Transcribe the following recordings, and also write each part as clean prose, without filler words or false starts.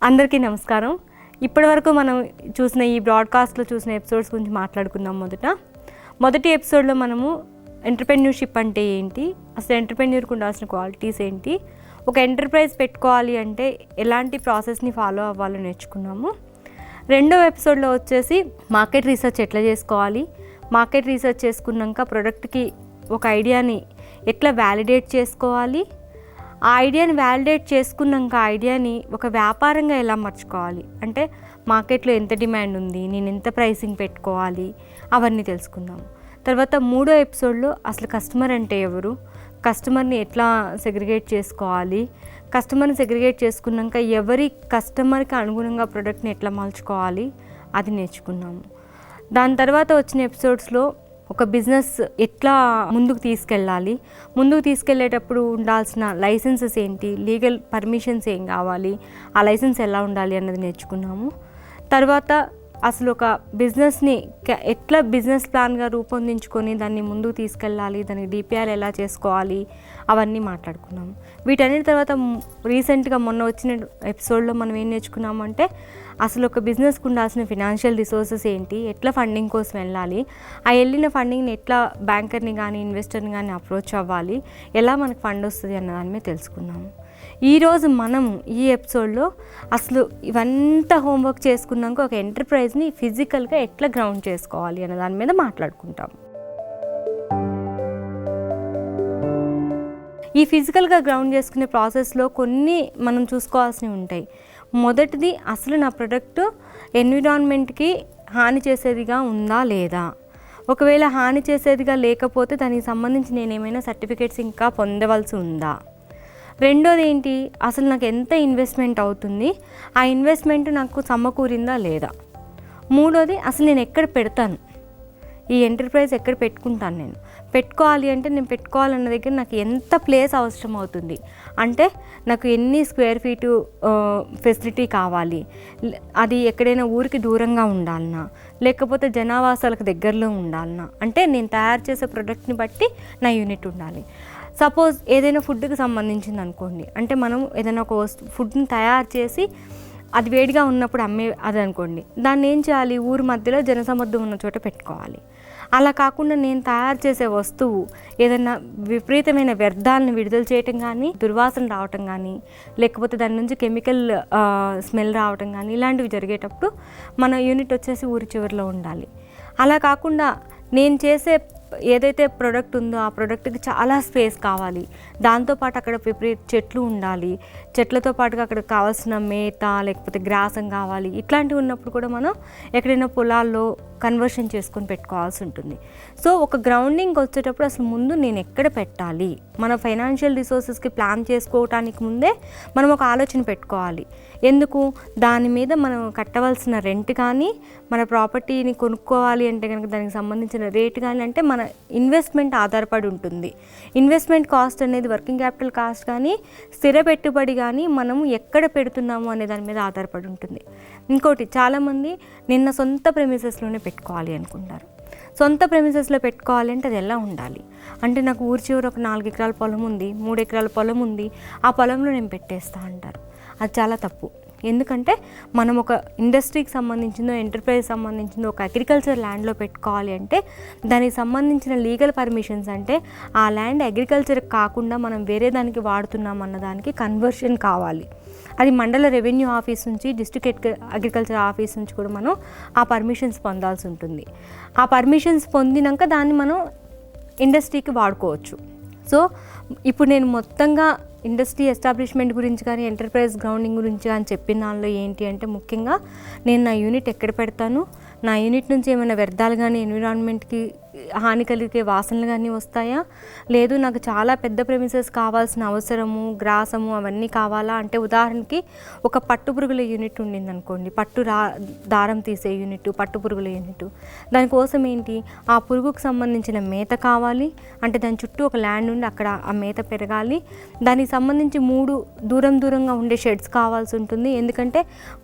అందరికీ నమస్కారం. ఇప్పటివరకు మనం చూసిన ఈ బ్రాడ్కాస్ట్లో చూసిన ఎపిసోడ్స్ గురించి మాట్లాడుకుందాం. మొదటి ఎపిసోడ్లో మనము ఎంటర్‌ప్రెన్యూర్‌షిప్ అంటే ఏంటి, అసలు ఎంటర్‌ప్రెన్యూర్‌కి ఉండాల్సిన క్వాలిటీస్ ఏంటి, ఒక ఎంటర్ప్రైజ్ పెట్టుకోవాలి అంటే ఎలాంటి ప్రాసెస్ని ఫాలో అవ్వాలో నేర్చుకున్నాము. రెండవ ఎపిసోడ్లో వచ్చేసి మార్కెట్ రీసెర్చ్ ఎట్లా చేసుకోవాలి, మార్కెట్ రీసెర్చ్ చేసుకున్నాక ప్రోడక్ట్కి ఒక ఐడియాని ఎట్లా వ్యాలిడేట్ చేసుకోవాలి, ఆ ఐడియాని వ్యాలిడేట్ చేసుకున్నాక ఐడియాని ఒక వ్యాపారంగా ఎలా మర్చుకోవాలి, అంటే మార్కెట్లో ఎంత డిమాండ్ ఉంది, నేను ఎంత ప్రైసింగ్ పెట్టుకోవాలి, అవన్నీ తెలుసుకుందాము. తర్వాత మూడో ఎపిసోడ్లో అసలు కస్టమర్ అంటే ఎవరు, కస్టమర్ని ఎట్లా సెగ్రిగేట్ చేసుకోవాలి, కస్టమర్ని సెగ్రిగేట్ చేసుకున్నాక ఎవరి కస్టమర్కి అనుగుణంగా ప్రోడక్ట్ని ఎట్లా మలుచుకోవాలి అది నేర్చుకున్నాము. దాని తర్వాత వచ్చిన ఎపిసోడ్స్లో ఒక బిజినెస్ ఎట్లా ముందుకు తీసుకెళ్ళాలి, ముందుకు తీసుకెళ్ళేటప్పుడు ఉండాల్సిన లైసెన్సెస్ ఏంటి, లీగల్ పర్మిషన్స్ ఏం కావాలి, ఆ లైసెన్స్ ఎలా ఉండాలి అన్నది నేర్చుకున్నాము. తర్వాత అసలు ఒక బిజినెస్ని ఎట్లా బిజినెస్ ప్లాన్గా రూపొందించుకొని దాన్ని ముందుకు తీసుకెళ్ళాలి, దానికి డిపిఆర్ ఎలా చేసుకోవాలి, అవన్నీ మాట్లాడుకున్నాము. వీటన్నిటి తర్వాత రీసెంట్గా మొన్న వచ్చిన ఎపిసోడ్లో మనం ఏం నేర్చుకున్నామంటే అసలు ఒక బిజినెస్కి ఉండాల్సిన ఫినాన్షియల్ రిసోర్సెస్ ఏంటి, ఎట్లా ఫండింగ్ కోసం వెళ్ళాలి, ఆ వెళ్ళిన ఫండింగ్ని ఎట్లా బ్యాంకర్ని కానీ ఇన్వెస్టర్ని కానీ అప్రోచ్ అవ్వాలి, ఎలా మనకు ఫండ్ వస్తుంది అన్న దాని మీద తెలుసుకున్నాము. ఈరోజు మనం ఈ ఎపిసోడ్లో అసలు ఇవంతా హోంవర్క్ చేసుకున్నాక ఒక ఎంటర్ప్రైజ్ని ఫిజికల్గా ఎట్లా గ్రౌండ్ చేసుకోవాలి అన్న దాని మీద మాట్లాడుకుంటాం. ఈ ఫిజికల్గా గ్రౌండ్ చేసుకునే ప్రాసెస్లో కొన్ని మనం చూసుకోవాల్సినవి ఉంటాయి. మొదటిది, అసలు నా ప్రొడక్ట్ ఎన్విరాన్మెంట్కి హాని చేసేదిగా ఉందా లేదా, ఒకవేళ హాని చేసేదిగా లేకపోతే దానికి సంబంధించి నేను ఏమైనా సర్టిఫికేట్స్ ఇంకా పొందవలసి ఉందా. రెండోది ఏంటి, అసలు నాకు ఎంత ఇన్వెస్ట్మెంట్ అవుతుంది, ఆ ఇన్వెస్ట్మెంట్ నాకు సమకూరిందా లేదా. మూడోది, అసలు నేను ఎక్కడ పెడతాను, ఈ ఎంటర్ప్రైజ్ ఎక్కడ పెట్టుకుంటాను, నేను పెట్టుకోవాలి అంటే నేను పెట్టుకోవాలన్న దగ్గర నాకు ఎంత ప్లేస్ అవసరం అవుతుంది, అంటే నాకు ఎన్ని స్క్వేర్ ఫీటు ఫెసిలిటీ కావాలి, అది ఎక్కడైనా ఊరికి దూరంగా ఉండాలన్నా లేకపోతే జనావాసాలకు దగ్గరలో ఉండాలన్నా, అంటే నేను తయారు చేసే ప్రోడక్ట్ని బట్టి నా యూనిట్ ఉండాలి. సపోజ్ ఏదైనా ఫుడ్కి సంబంధించింది అనుకోండి, అంటే మనం ఏదైనా ఒక ఫుడ్ని తయారు చేసి అది వేడిగా ఉన్నప్పుడు అమ్మే అది అనుకోండి, దాన్ని ఏం చేయాలి, ఊరి మధ్యలో జనసమర్థం ఉన్న చోట పెట్టుకోవాలి. అలా కాకుండా నేను తయారు చేసే వస్తువు ఏదైనా విపరీతమైన వ్యర్థాలను విడుదల చేయటం కానీ, దుర్వాసన రావటం కానీ, లేకపోతే దాని నుంచి కెమికల్ స్మెల్ రావటం కానీ, ఇలాంటివి జరిగేటప్పుడు మన యూనిట్ వచ్చేసి ఊరి చివరిలో ఉండాలి. అలా కాకుండా నేను చేసే ఏదైతే ప్రోడక్ట్ ఉందో ఆ ప్రోడక్ట్కి చాలా స్పేస్ కావాలి, దాంతోపాటు అక్కడ చెట్లు ఉండాలి, చెట్లతో పాటుగా అక్కడ కావాల్సిన మేత లేకపోతే గ్రాసం కావాలి. ఇట్లాంటివి ఉన్నప్పుడు కూడా మనం ఎక్కడైనా పొలాల్లో కన్వర్షన్ చేసుకొని పెట్టుకోవాల్సి ఉంటుంది. సో ఒక గ్రౌండింగ్కి వచ్చేటప్పుడు అసలు ముందు నేను ఎక్కడ పెట్టాలి, మన ఫైనాన్షియల్ రిసోర్సెస్కి ప్లాన్ చేసుకోవటానికి ముందే మనం ఒక ఆలోచన పెట్టుకోవాలి. ఎందుకు, దాని మీద మనం కట్టవలసిన రెంట్ కానీ, మన ప్రాపర్టీని కొనుక్కోవాలి అంటే కనుక దానికి సంబంధించిన రేట్ కానీ, అంటే మన ఇన్వెస్ట్మెంట్ ఆధారపడి ఉంటుంది. ఇన్వెస్ట్మెంట్ కాస్ట్ అనేది వర్కింగ్ క్యాపిటల్ కాస్ట్ కానీ, స్థిర పెట్టుబడి కానీ మనము ఎక్కడ పెడుతున్నాము అనే దాని మీద ఆధారపడి ఉంటుంది. ఇంకోటి, చాలామంది నిన్న సొంత ప్రెమిసెస్లోనే పెట్టుకోవాలి అనుకుంటారు. సొంత ప్రెమిసెస్లో పెట్టుకోవాలి అంటే అది ఎలా ఉండాలి, అంటే నాకు ఊరి చివరి ఒక 4 ఎకరాల పొలం ఉంది, 3 ఎకరాల పొలం ఉంది, ఆ పొలంలో నేను పెట్టేస్తా అంటారు. అది చాలా తప్పు. ఎందుకంటే మనం ఒక ఇండస్ట్రీకి సంబంధించిందో ఎంటర్ప్రైజ్ సంబంధించిందో ఒక అగ్రికల్చర్ ల్యాండ్లో పెట్టుకోవాలి అంటే దానికి సంబంధించిన లీగల్ పర్మిషన్స్, అంటే ఆ ల్యాండ్ అగ్రికల్చర్ కాకుండా మనం వేరే దానికి వాడుతున్నాం అన్నదానికి కన్వర్షన్ కావాలి. అది మండల రెవెన్యూ ఆఫీస్ నుంచి, డిస్ట్రిక్ట్ అగ్రికల్చర్ ఆఫీస్ నుంచి కూడా మనం ఆ పర్మిషన్స్ పొందాల్సి ఉంటుంది. ఆ పర్మిషన్స్ పొందినాక దాన్ని మనం ఇండస్ట్రీకి వాడుకోవచ్చు. సో ఇప్పుడు నేను మొత్తంగా ఇండస్ట్రీ ఎస్టాబ్లిష్మెంట్ గురించి కానీ, ఎంటర్ప్రైజ్ గ్రౌండింగ్ గురించి కానీ చెప్పిన దానిలో ఏంటి అంటే ముఖ్యంగా నేను నా యూనిట్ ఎక్కడ పెడతాను, నా యూనిట్ నుంచి ఏమైనా వ్యర్థాలు కానీ, ఎన్విరాన్మెంట్కి హాని కలిగే వాసనలు కానీ వస్తాయా, లేదు నాకు చాలా పెద్ద ప్రెమిసెస్ కావాల్సిన అవసరము, గ్రాసము అవన్నీ కావాలా, అంటే ఉదాహరణకి ఒక పట్టు పురుగుల యూనిట్ ఉండింది అనుకోండి, దారం తీసే యూనిట్, పట్టు పురుగుల యూనిట్, దానికోసం ఏంటి, ఆ పురుగుకు సంబంధించిన మేత కావాలి, అంటే దాని చుట్టూ ఒక ల్యాండ్ ఉండి అక్కడ ఆ మేత పెరగాలి, దానికి సంబంధించి 3 దూరంగా ఉండే షెడ్స్ కావాల్సి ఉంటుంది. ఎందుకంటే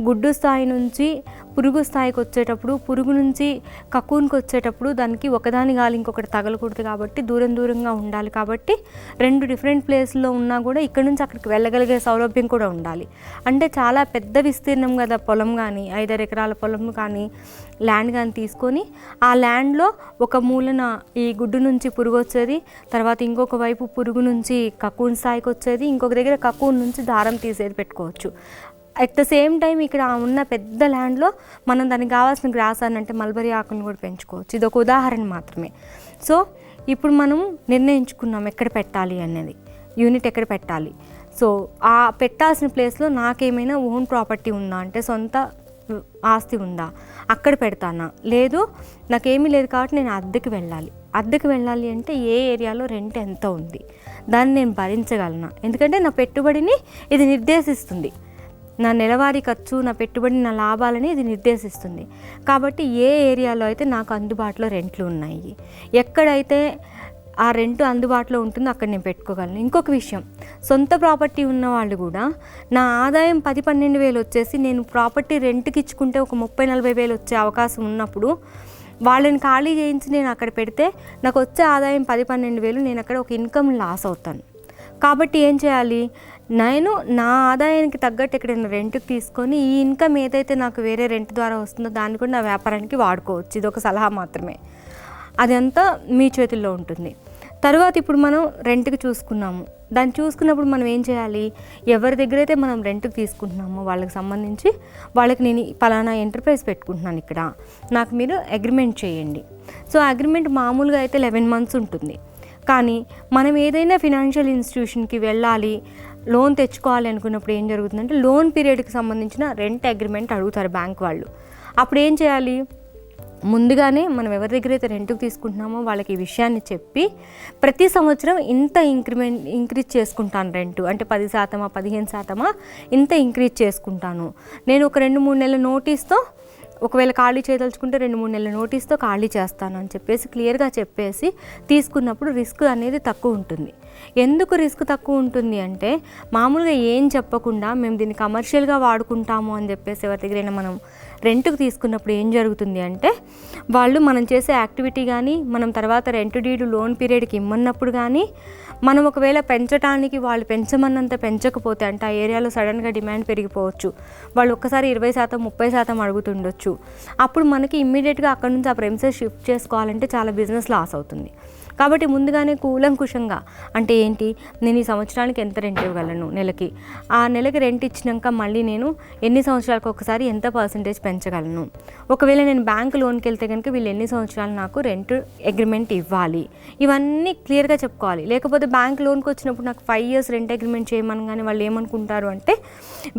గుడ్డు స్థాయి నుంచి పురుగు స్థాయికి వచ్చేటప్పుడు, పురుగు నుంచి కకూన్కి వచ్చేటప్పుడు దానికి ఒకదాని ఒకదాని గాలి ఇంకొకటి తగలకూడదు కాబట్టి దూరంగా ఉండాలి. కాబట్టి 2 డిఫరెంట్ ప్లేస్లో ఉన్నా కూడా ఇక్కడ నుంచి అక్కడికి వెళ్ళగలిగే సౌలభ్యం కూడా ఉండాలి. అంటే చాలా పెద్ద విస్తీర్ణం కదా పొలం కానీ, 5-6 ఎకరాల పొలం కానీ, ల్యాండ్ కానీ తీసుకొని ఆ ల్యాండ్లో ఒక మూలన ఈ గుడ్డు నుంచి పురుగు వచ్చేది, తర్వాత ఇంకొక వైపు పురుగు నుంచి కకూన్ స్థాయికి వచ్చేది, ఇంకొక దగ్గర కకూన్ నుంచి దారం తీసేది పెట్టుకోవచ్చు. అట్ ద సేమ్ టైం ఇక్కడ ఉన్న పెద్ద ల్యాండ్లో మనం దానికి కావాల్సిన గ్రాస్ అని అంటే మల్బరీ ఆకులను కూడా పెంచుకోవచ్చు. ఇది ఒక ఉదాహరణ మాత్రమే. సో ఇప్పుడు మనం నిర్ణయించుకున్నాం ఎక్కడ పెట్టాలి అనేది, యూనిట్ ఎక్కడ పెట్టాలి. సో ఆ పెట్టాల్సిన ప్లేస్లో నాకేమైనా ఓన్ ప్రాపర్టీ ఉందా అంటే సొంత ఆస్తి ఉందా, అక్కడ పెడతానా, లేదు నాకేమీ లేదు కాబట్టి నేను అద్దెకి వెళ్ళాలి అంటే ఏ ఏరియాలో రెంట్ ఎంత ఉంది, దాన్ని నేను భరించగలనా. ఎందుకంటే నా పెట్టుబడిని ఇది నిర్దేశిస్తుంది, నా నెలవారీ ఖర్చు, నా పెట్టుబడి, నా లాభాలని ఇది నిర్దేశిస్తుంది. కాబట్టి ఏ ఏరియాలో అయితే నాకు అందుబాటులో రెంట్లు ఉన్నాయి, ఎక్కడైతే ఆ రెంట్ అందుబాటులో ఉంటుందో అక్కడ నేను పెట్టుకోగలను. ఇంకొక విషయం, సొంత ప్రాపర్టీ ఉన్న వాళ్ళు కూడా నా ఆదాయం 10-12 వేలు వచ్చేసి నేను ప్రాపర్టీ రెంట్కి ఇచ్చుకుంటే ఒక 30-40 వేలు వచ్చే అవకాశం ఉన్నప్పుడు వాళ్ళని ఖాళీ చేయించి నేను అక్కడ పెడితే నాకు వచ్చే ఆదాయం 10-12 వేలు, నేను అక్కడ ఒక ఇన్కమ్ లాస్ అవుతాను. కాబట్టి ఏం చేయాలి, నేను నా ఆదాయానికి తగ్గట్టు ఎక్కడైనా రెంట్కి తీసుకొని ఈ ఇన్కమ్ ఏదైతే నాకు వేరే రెంట్ ద్వారా వస్తుందో దాన్ని కూడా నా వ్యాపారానికి వాడుకోవచ్చు. ఇది ఒక సలహా మాత్రమే, అదంతా మీ చేతుల్లో ఉంటుంది. తర్వాత ఇప్పుడు మనం రెంట్కి చూసుకున్నాము, దాన్ని చూసుకున్నప్పుడు మనం ఏం చేయాలి, ఎవరి దగ్గర అయితే మనం రెంట్కి తీసుకుంటున్నామో వాళ్ళకి సంబంధించి వాళ్ళకి నేను పలానా ఎంటర్ప్రైజ్ పెట్టుకుంటున్నాను ఇక్కడ, నాకు మీరు అగ్రిమెంట్ చేయండి. సో అగ్రిమెంట్ మామూలుగా అయితే 11 months ఉంటుంది. కానీ మనం ఏదైనా ఫినాన్షియల్ ఇన్స్టిట్యూషన్కి వెళ్ళాలి, లోన్ తెచ్చుకోవాలి అనుకున్నప్పుడు ఏం జరుగుతుందంటే లోన్ పీరియడ్కి సంబంధించిన రెంట్ అగ్రిమెంట్ అడుగుతారు బ్యాంక్ వాళ్ళు. అప్పుడు ఏం చేయాలి, ముందుగానే మనం ఎవరి దగ్గర అయితే రెంట్కి తీసుకుంటున్నామో వాళ్ళకి ఈ విషయాన్ని చెప్పి ప్రతి సంవత్సరం ఇంత ఇంక్రీజ్ చేసుకుంటాను రెంటు, అంటే 10%, 15% ఇంత ఇంక్రీజ్ చేసుకుంటాను. నేను ఒక 2-3 నెలల నోటీస్తో, ఒకవేళ ఖాళీ చేయదలుచుకుంటే 2-3 నెలల నోటీస్తో ఖాళీ చేస్తాను అని చెప్పేసి క్లియర్గా చెప్పేసి తీసుకున్నప్పుడు రిస్క్ అనేది తక్కువ ఉంటుంది. ఎందుకు రిస్క్ తక్కువ ఉంటుంది అంటే మామూలుగా ఏం చెప్పకుండా మేము దీన్ని కమర్షియల్గా వాడుకుంటాము అని చెప్పేసి ఎవరి దగ్గరైనా మనం రెంట్కి తీసుకున్నప్పుడు ఏం జరుగుతుంది అంటే వాళ్ళు మనం చేసే యాక్టివిటీ కానీ, మనం తర్వాత రెంట్ డీడ్ లోన్ పీరియడ్కి ఇమ్మన్నప్పుడు కానీ, మనం ఒకవేళ పెంచడానికి వాళ్ళు పెంచమన్నంత పెంచకపోతే, అంటే ఆ ఏరియాలో సడన్గా డిమాండ్ పెరిగిపోవచ్చు, వాళ్ళు ఒక్కసారి 20%, 30% అడుగుతుండొచ్చు. అప్పుడు మనకి ఇమ్మీడియట్గా అక్కడ నుంచి ఆ ప్రెమిసెస్ షిఫ్ట్ చేసుకోవాలంటే చాలా బిజినెస్ లాస్ అవుతుంది. కాబట్టి ముందుగానే కూలంకుషంగా, అంటే ఏంటి, నేను ఈ సంవత్సరానికి ఎంత రెంట్ ఇవ్వగలను నెలకి, ఆ నెలకి రెంట్ ఇచ్చినాక మళ్ళీ నేను ఎన్ని సంవత్సరాలకు ఒకసారి ఎంత పర్సంటేజ్ పెంచగలను, ఒకవేళ నేను బ్యాంక్ లోన్కి వెళ్తే కనుక వీళ్ళు ఎన్ని సంవత్సరాలు నాకు రెంట్ అగ్రిమెంట్ ఇవ్వాలి, ఇవన్నీ క్లియర్గా చెప్పుకోవాలి. లేకపోతే బ్యాంక్ లోన్కి వచ్చినప్పుడు నాకు 5 years రెంట్ అగ్రిమెంట్ చేయమనగానే వాళ్ళు ఏమనుకుంటారు అంటే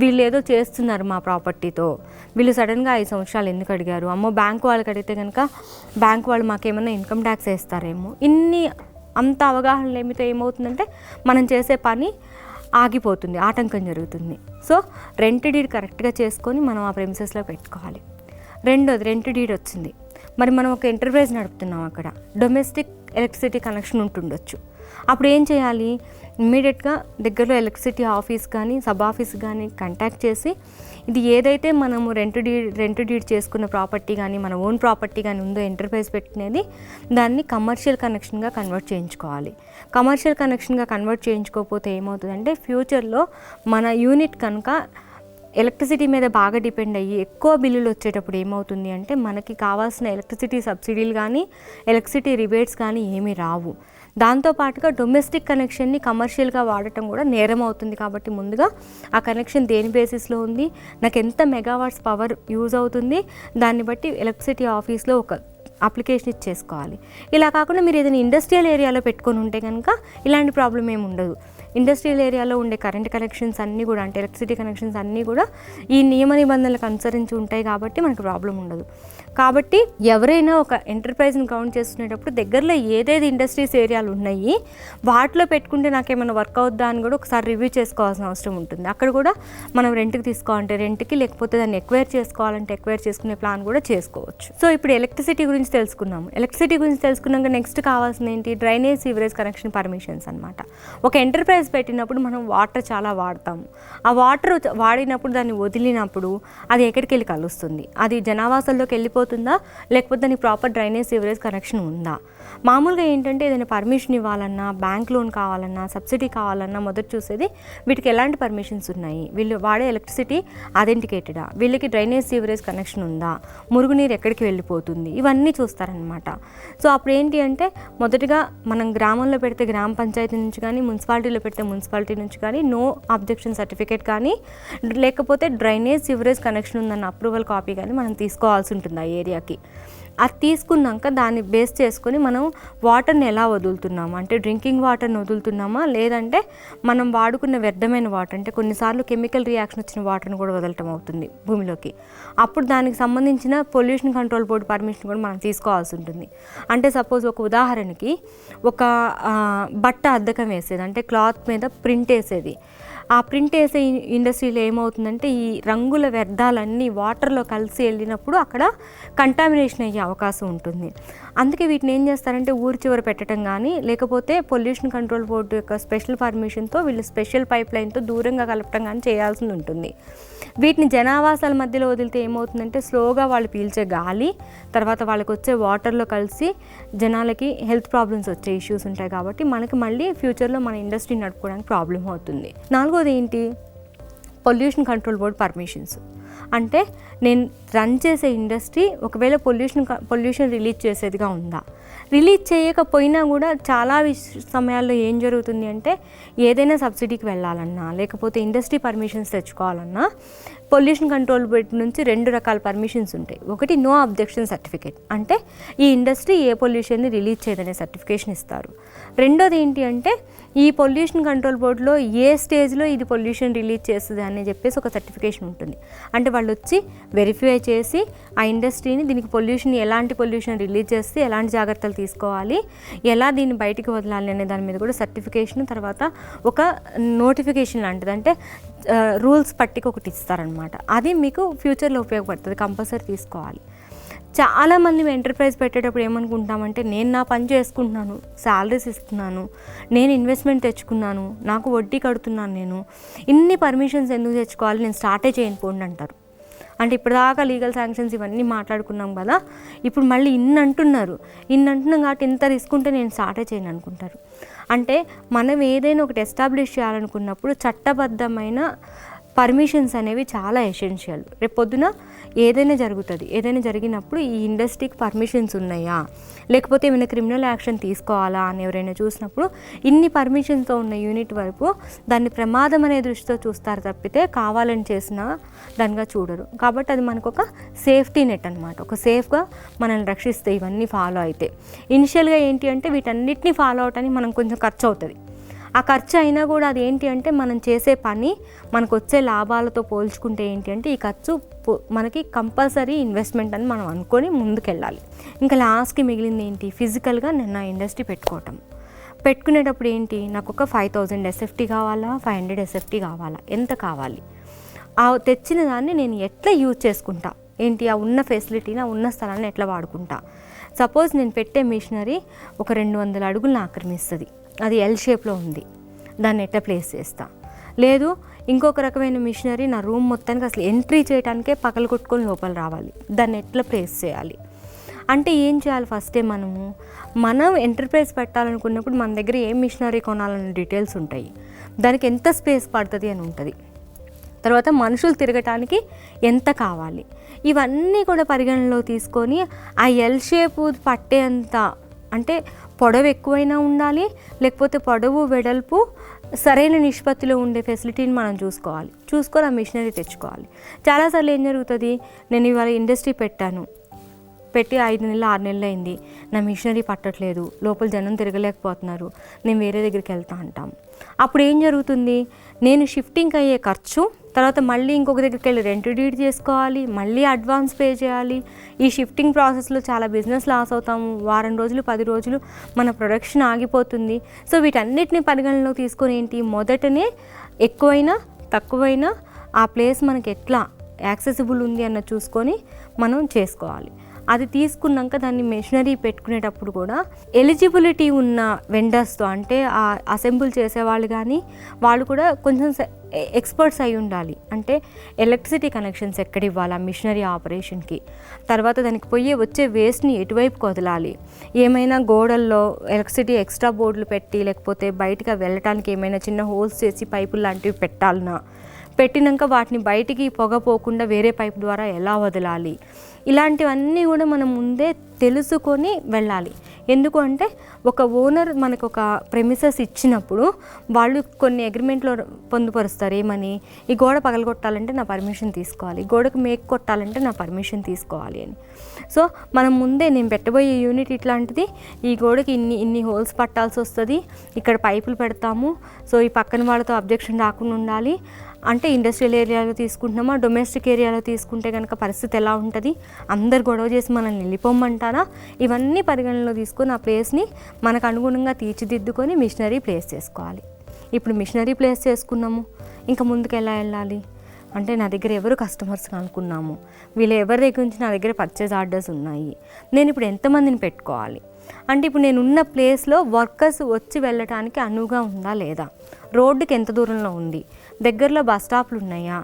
వీళ్ళు ఏదో చేస్తున్నారు మా ప్రాపర్టీతో, వీళ్ళు సడన్గా 5 సంవత్సరాలు ఎందుకు అడిగారు, అమ్మో బ్యాంక్ వాళ్ళకి అడిగితే కనుక బ్యాంక్ వాళ్ళు మాకేమన్నా ఇన్కమ్ ట్యాక్స్ వేస్తారేమో, అంత అవగాహన లేమితో ఏమవుతుందంటే మనం చేసే పని ఆగిపోతుంది, ఆటంకం జరుగుతుంది. సో రెంట్ డీడ్ కరెక్ట్గా చేసుకొని మనం ఆ ప్రెమిసెస్లో పెట్టుకోవాలి. రెండోది, రెంట్ డీడ్ వచ్చింది, మరి మనం ఒక ఎంటర్ప్రైజ్ నడుపుతున్నాం, అక్కడ డొమెస్టిక్ ఎలక్ట్రిసిటీ కనెక్షన్ ఉంటుండొచ్చు. అప్పుడు ఏం చేయాలి, ఇమ్మీడియట్గా దగ్గరలో ఎలక్ట్రిసిటీ ఆఫీస్ కానీ సబ్ ఆఫీస్ కానీ కాంటాక్ట్ చేసి ఇది ఏదైతే మనము రెంట్ డీడ్ చేసుకున్న ప్రాపర్టీ కానీ మన ఓన్ ప్రాపర్టీ కానీ ఉందో ఎంటర్ప్రైజ్ పెట్టినది దాన్ని కమర్షియల్ కనెక్షన్గా కన్వర్ట్ చేయించుకోవాలి. కమర్షియల్ కనెక్షన్గా కన్వర్ట్ చేయించుకోకపోతే ఏమవుతుందంటే ఫ్యూచర్లో మన యూనిట్ కనుక ఎలక్ట్రిసిటీ మీద బాగా డిపెండ్ అయ్యి ఎక్కువ బిల్లులు వచ్చేటప్పుడు ఏమవుతుంది అంటే మనకి కావాల్సిన ఎలక్ట్రిసిటీ సబ్సిడీలు కానీ ఎలక్ట్రిసిటీ రిబేట్స్ కానీ ఏమీ రావు. దాంతోపాటుగా డొమెస్టిక్ కనెక్షన్ని కమర్షియల్గా వాడటం కూడా నేరం అవుతుంది. కాబట్టి ముందుగా ఆ కనెక్షన్ దేని బేసిస్లో ఉంది, నాకు ఎంత మెగావాట్స్ పవర్ యూజ్ అవుతుంది, దాన్ని బట్టి ఎలక్ట్రిసిటీ ఆఫీస్లో ఒక అప్లికేషన్ ఇచ్చేసుకోవాలి. ఇలా కాకుండా మీరు ఏదైనా ఇండస్ట్రియల్ ఏరియాలో పెట్టుకొని ఉంటే కనుక ఇలాంటి ప్రాబ్లం ఏమి ఉండదు. ఇండస్ట్రియల్ ఏరియాలో ఉండే కరెంట్ కనెక్షన్స్ అన్నీ కూడా, అంటే ఎలక్ట్రిసిటీ కనెక్షన్స్ అన్నీ కూడా ఈ నియమ నిబంధనలకు అనుసరించి ఉంటాయి కాబట్టి మనకు ప్రాబ్లం ఉండదు. కాబట్టి ఎవరైనా ఒక ఎంటర్ప్రైజ్ని కౌంట్ చేసుకునేటప్పుడు దగ్గరలో ఏదేది ఇండస్ట్రీస్ ఏరియాలు ఉన్నాయి వాటిలో పెట్టుకుంటే నాకేమైనా వర్క్ అవుద్దా అని కూడా ఒకసారి రివ్యూ చేసుకోవాల్సిన అవసరం ఉంటుంది. అక్కడ కూడా మనం రెంట్కి తీసుకోవాలంటే రెంట్కి, లేకపోతే దాన్ని ఎక్వైర్ చేసుకోవాలంటే ఎక్వైర్ చేసుకునే ప్లాన్ కూడా చేసుకోవచ్చు. సో ఇప్పుడు ఎలక్ట్రిసిటీ గురించి తెలుసుకున్నాము. ఎలక్ట్రిసిటీ గురించి తెలుసుకున్నాక నెక్స్ట్ కావాల్సింది ఏంటి, డ్రైనేజ్ సీవరేజ్ కనెక్షన్ పర్మిషన్స్ అనమాట. ఒక ఎంటర్ప్రైజ్ ఎంటర్ప్రైజ్ పెట్టినప్పుడు మనం వాటర్ చాలా వాడతాము. ఆ వాటర్ వాడినప్పుడు దాన్ని వదిలినప్పుడు అది ఎక్కడికి వెళ్ళి కలుస్తుంది, అది జనావాసాల్లోకి వెళ్ళిపోతుందా, లేకపోతే దానికి ప్రాపర్ డ్రైనేజ్ సివరేజ్ కనెక్షన్ ఉందా. మామూలుగా ఏంటంటే ఏదైనా పర్మిషన్ ఇవ్వాలన్నా, బ్యాంక్ లోన్ కావాలన్నా, సబ్సిడీ కావాలన్నా మొదట చూసేది వీటికి ఎలాంటి పర్మిషన్స్ ఉన్నాయి, వీళ్ళు వాడే ఎలక్ట్రిసిటీ అథెంటికేటెడా, వీళ్ళకి డ్రైనేజ్ సివరేజ్ కనెక్షన్ ఉందా, మురుగునీరు ఎక్కడికి వెళ్ళిపోతుంది, ఇవన్నీ చూస్తారనమాట. సో అప్పుడు ఏంటి అంటే మొదటగా మనం గ్రామంలో పెడితే గ్రామ పంచాయతీ నుంచి కానీ, మున్సిపాలిటీలో పెడితే మున్సిపాలిటీ నుంచి కానీ నో అబ్జెక్షన్ సర్టిఫికేట్ కానీ, లేకపోతే డ్రైనేజ్ సివరేజ్ కనెక్షన్ ఉందన్న అప్రూవల్ కాపీ కానీ మనం తీసుకోవాల్సి ఉంటుంది ఆ ఏరియాకి. అది తీసుకున్నాక దాన్ని బేస్ చేసుకొని మనం వాటర్ని ఎలా వదులుతున్నాము అంటే డ్రింకింగ్ వాటర్ని వదులుతున్నామా, లేదంటే మనం వాడుకున్న వ్యర్థమైన వాటర్ అంటే కొన్నిసార్లు కెమికల్ రియాక్షన్ వచ్చిన వాటర్ని కూడా వదలటం అవుతుంది భూమిలోకి. అప్పుడు దానికి సంబంధించిన పొల్యూషన్ కంట్రోల్ బోర్డు పర్మిషన్ కూడా మనం తీసుకోవాల్సి ఉంటుంది. అంటే సపోజ్ ఒక ఉదాహరణకి ఒక బట్ట అద్దకం వేసేది, అంటే క్లాత్ మీద ప్రింట్ వేసేది. ఆ ప్రింట్ వేసే ఇండస్ట్రీలో ఏమవుతుందంటే ఈ రంగుల వ్యర్థాలన్నీ వాటర్లో కలిసి వెళ్ళినప్పుడు అక్కడ కంటామినేషన్ అయ్యే అవకాశం ఉంటుంది. అందుకే వీటిని ఏం చేస్తారంటే ఊరి చివర పెట్టడం కానీ, లేకపోతే పొల్యూషన్ కంట్రోల్ బోర్డు యొక్క స్పెషల్ పర్మిషన్తో వీళ్ళు స్పెషల్ పైప్ లైన్తో దూరంగా కలపడం కానీ చేయాల్సి ఉంటుంది. వీటిని జనావాసాల మధ్యలో వదిలితే ఏమవుతుందంటే స్లోగా వాళ్ళు పీల్చే గాలి తర్వాత వాళ్ళకి వచ్చే వాటర్లో కలిసి జనాలకి హెల్త్ ప్రాబ్లమ్స్ వచ్చే ఇష్యూస్ ఉంటాయి. కాబట్టి మనకి మళ్ళీ ఫ్యూచర్లో మన ఇండస్ట్రీ నడుపుకోవడానికి ప్రాబ్లం అవుతుంది. నాలుగోది ఏంటి, పొల్యూషన్ కంట్రోల్ బోర్డ్ పర్మిషన్స్. అంటే నేను రన్ చేసే ఇండస్ట్రీ ఒకవేళ పొల్యూషన్ రిలీజ్ చేసేదిగా ఉందా, రిలీజ్ చేయకపోయినా కూడా చాలా సమయాల్లో ఏం జరుగుతుంది అంటే ఏదైనా సబ్సిడీకి వెళ్ళాలన్నా లేకపోతే ఇండస్ట్రీ పర్మిషన్స్ తెచ్చుకోవాలన్నా పొల్యూషన్ కంట్రోల్ బోర్డ్ నుంచి 2 రకాల పర్మిషన్స్ ఉంటాయి. ఒకటి నో అబ్జెక్షన్ సర్టిఫికేట్, అంటే ఈ ఇండస్ట్రీ ఏ పొల్యూషన్ని రిలీజ్ చేయదనే సర్టిఫికేషన్ ఇస్తారు. రెండోది ఏంటి అంటే ఈ పొల్యూషన్ కంట్రోల్ బోర్డులో ఏ స్టేజ్లో ఇది పొల్యూషన్ రిలీజ్ చేస్తుంది అని చెప్పేసి ఒక సర్టిఫికేషన్ ఉంటుంది. అంటే వాళ్ళు వచ్చి వెరిఫై చేసి ఆ ఇండస్ట్రీని దీనికి పొల్యూషన్ ఎలాంటి పొల్యూషన్ రిలీజ్ చేస్తే ఎలాంటి జాగ్రత్తలు తీసుకోవాలి, ఎలా దీన్ని బయటికి వదలాలి అనే దాని మీద కూడా సర్టిఫికేషన్, తర్వాత ఒక నోటిఫికేషన్ లాంటిది అంటే రూల్స్ పట్టిక ఒకటి ఇస్తారనమాట. అది మీకు ఫ్యూచర్లో ఉపయోగపడుతుంది, కంపల్సరీ తీసుకోవాలి. చాలామంది ఎంటర్ప్రైజ్ పెట్టేటప్పుడు ఏమనుకుంటామంటే నేను నా పని చేసుకుంటున్నాను, శాలరీస్ ఇస్తున్నాను, నేను ఇన్వెస్ట్మెంట్ తెచ్చుకున్నాను, నాకు వడ్డీ కడుతున్నాను, నేను ఇన్ని పర్మిషన్స్ ఎందుకు తెచ్చుకోవాలి, నేను స్టార్టే చేయకపోండి అంటారు. అంటే ఇప్పటిదాకా లీగల్ శాంక్షన్స్ ఇవన్నీ మాట్లాడుకున్నాం కదా, ఇప్పుడు మళ్ళీ ఇన్ని అంటున్నాం కాబట్టి ఇంత రిస్క్ ఉంటే నేను స్టార్టే చేయను అనుకుంటారు. అంటే మనం ఏదైనా ఒకటి ఎస్టాబ్లిష్ చేయాలనుకున్నప్పుడు చట్టబద్ధమైన పర్మిషన్స్ అనేవి చాలా ఎసెన్షియల్. రేపు పొద్దున ఏదైనా జరుగుతుంది, ఏదైనా జరిగినప్పుడు ఈ ఇండస్ట్రీకి పర్మిషన్స్ ఉన్నాయా లేకపోతే ఏమైనా క్రిమినల్ యాక్షన్ తీసుకోవాలా అని ఎవరైనా చూసినప్పుడు ఇన్ని పర్మిషన్స్తో ఉన్న యూనిట్ వరకు దాన్ని ప్రమాదం అనే దృష్టితో చూస్తారు తప్పితే కావాలని చేసిన దానిగా చూడరు. కాబట్టి అది మనకు ఒక సేఫ్టీ నెట్ అనమాట, ఒక సేఫ్గా మనల్ని రక్షిస్తే ఇవన్నీ ఫాలో అయితే. ఇనిషియల్గా ఏంటి అంటే వీటన్నిటిని ఫాలో అవటానికి మనం కొంచెం ఖర్చు అవుతుంది. ఆ ఖర్చు అయినా కూడా అది ఏంటి అంటే మనం చేసే పని మనకు వచ్చే లాభాలతో పోల్చుకుంటే ఏంటి అంటే ఈ ఖర్చు మనకి కంపల్సరీ ఇన్వెస్ట్మెంట్ అని మనం అనుకొని ముందుకెళ్ళాలి. ఇంకా లాస్ట్కి మిగిలింది ఏంటి, ఫిజికల్గా నేను నా ఇండస్ట్రీ పెట్టుకునేటప్పుడు ఏంటి, నాకు ఒక 5000 SFT కావాలా, 500 SFT కావాలా, ఎంత కావాలి, ఆ తెచ్చిన దాన్ని నేను ఎట్లా యూజ్ చేసుకుంటా, ఏంటి ఆ ఉన్న ఫెసిలిటీని ఆ ఉన్న స్థలాన్ని ఎట్లా వాడుకుంటా. సపోజ్ నేను పెట్టే మిషనరీ ఒక 200 అడుగులను ఆక్రమిస్తుంది, అది ఎల్ షేప్లో ఉంది, దాన్ని ఎట్లా ప్లేస్ చేస్తా. లేదు ఇంకొక రకమైన మిషనరీ నా రూమ్ మొత్తానికి అసలు ఎంట్రీ చేయడానికే పగలు కొట్టుకొని లోపల రావాలి, దాన్ని ఎట్లా ప్లేస్ చేయాలి. అంటే ఏం చేయాలి, ఫస్టే మనం ఎంటర్ప్రైజ్ పెట్టాలనుకున్నప్పుడు మన దగ్గర ఏం మిషనరీ కొనాలనే డీటెయిల్స్ ఉంటాయి, దానికి ఎంత స్పేస్ పడుతుంది అని ఉంటుంది, తర్వాత మనుషులు తిరగటానికి ఎంత కావాలి, ఇవన్నీ కూడా పరిగణనలో తీసుకొని ఆ ఎల్ షేప్ పట్టేంత అంటే పొడవు ఎక్కువైనా ఉండాలి, లేకపోతే పొడవు వెడల్పు సరైన నిష్పత్తిలో ఉండే ఫెసిలిటీని మనం చూసుకొని ఆ మిషనరీ తెచ్చుకోవాలి. చాలాసార్లు ఏం జరుగుతుంది, నేను ఇవాళ ఇండస్ట్రీ పెట్టి 5 నెలలు 6 నెలలు అయింది, నా మిషనరీ పట్టట్లేదు, లోపల జనం తిరగలేకపోతున్నారు, నేను వేరే దగ్గరికి వెళ్తా అంటాం. అప్పుడు ఏం జరుగుతుంది, నేను షిఫ్టింగ్ అయ్యే ఖర్చు, తర్వాత మళ్ళీ ఇంకొక దగ్గరికి వెళ్ళి రెంట్ డీడ్ చేసుకోవాలి, మళ్ళీ అడ్వాన్స్ పే చేయాలి. ఈ షిఫ్టింగ్ ప్రాసెస్లో చాలా బిజినెస్ లాస్ అవుతాము, వారం రోజులు 10 రోజులు మన ప్రొడక్షన్ ఆగిపోతుంది. సో వీటన్నిటిని పరిగణనలో తీసుకొని ఏంటి, మొదటనే ఎక్కువైనా తక్కువైనా ఆ ప్లేస్ మనకి ఎట్లా యాక్సెసిబుల్ ఉంది అన్న చూసుకొని మనం చేసుకోవాలి. అది తీసుకున్నాక దాన్ని మెషినరీ పెట్టుకునేటప్పుడు కూడా ఎలిజిబిలిటీ ఉన్న వెండర్స్తో, అంటే ఆ అసెంబుల్ చేసేవాళ్ళు కానీ వాళ్ళు కూడా కొంచెం ఎక్స్పర్ట్స్ అయి ఉండాలి. అంటే ఎలక్ట్రిసిటీ కనెక్షన్స్ ఎక్కడ ఇవ్వాలి ఆ మిషనరీ ఆపరేషన్కి, తర్వాత దానికి వచ్చే వేస్ట్ని ఎటువైపుకి వదలాలి, ఏమైనా గోడల్లో ఎలక్ట్రిసిటీ ఎక్స్ట్రా బోర్డులు పెట్టి లేకపోతే బయటకు వెళ్ళటానికి ఏమైనా చిన్న హోల్స్ చేసి పైపులు లాంటివి పెట్టాలన్నా, పెట్టినాక వాటిని బయటికి పొగ పోకుండా వేరే పైపు ద్వారా ఎలా వదలాలి, ఇలాంటివన్నీ కూడా మనం ముందే తెలుసుకొని వెళ్ళాలి. ఎందుకు అంటే ఒక ఓనర్ మనకు ఒక ప్రెమిసెస్ ఇచ్చినప్పుడు వాళ్ళు కొన్ని అగ్రిమెంట్లో పొందుపరుస్తారు, ఏమని, ఈ గోడ పగలగొట్టాలంటే నా పర్మిషన్ తీసుకోవాలి, గోడకు మేక్ కొట్టాలంటే నా పర్మిషన్ తీసుకోవాలి అని. సో మనం ముందే నేను పెట్టబోయే యూనిట్ ఇట్లాంటిది, ఈ గోడకి ఇన్ని హోల్స్ పట్టాల్సి వస్తుంది, ఇక్కడ పైపులు పెడతాము, సో ఈ పక్కన వాళ్ళతో అబ్జెక్షన్ రాకుండా ఉండాలి, అంటే ఇండస్ట్రియల్ ఏరియాలో తీసుకుంటున్నామా డొమెస్టిక్ ఏరియాలో తీసుకుంటే కనుక పరిస్థితి ఎలా ఉంటుంది, అందరు గొడవ చేసి మనల్ని వెళ్ళిపోమంటారా, ఇవన్నీ పరిగణనలో తీసుకొని ఆ ప్లేస్ని మనకు అనుగుణంగా తీర్చిదిద్దుకొని మిషనరీ ప్లేస్ చేసుకోవాలి. ఇప్పుడు మిషనరీ ప్లేస్ చేసుకున్నాము, ఇంకా ముందుకు ఎలా వెళ్ళాలి అంటే నా దగ్గర ఎవరు కస్టమర్స్ అనుకున్నాము, వీళ్ళు ఎవరి దగ్గర నుంచి నా దగ్గర పర్చేజ్ ఆర్డర్స్ ఉన్నాయి, నేను ఇప్పుడు ఎంతమందిని పెట్టుకోవాలి, అంటే ఇప్పుడు నేను ఉన్న ప్లేస్లో వర్కర్స్ వచ్చి వెళ్ళటానికి అనువుగా ఉందా లేదా, రోడ్డుకి ఎంత దూరంలో ఉంది, దగ్గరలో బస్ స్టాప్లు ఉన్నాయా,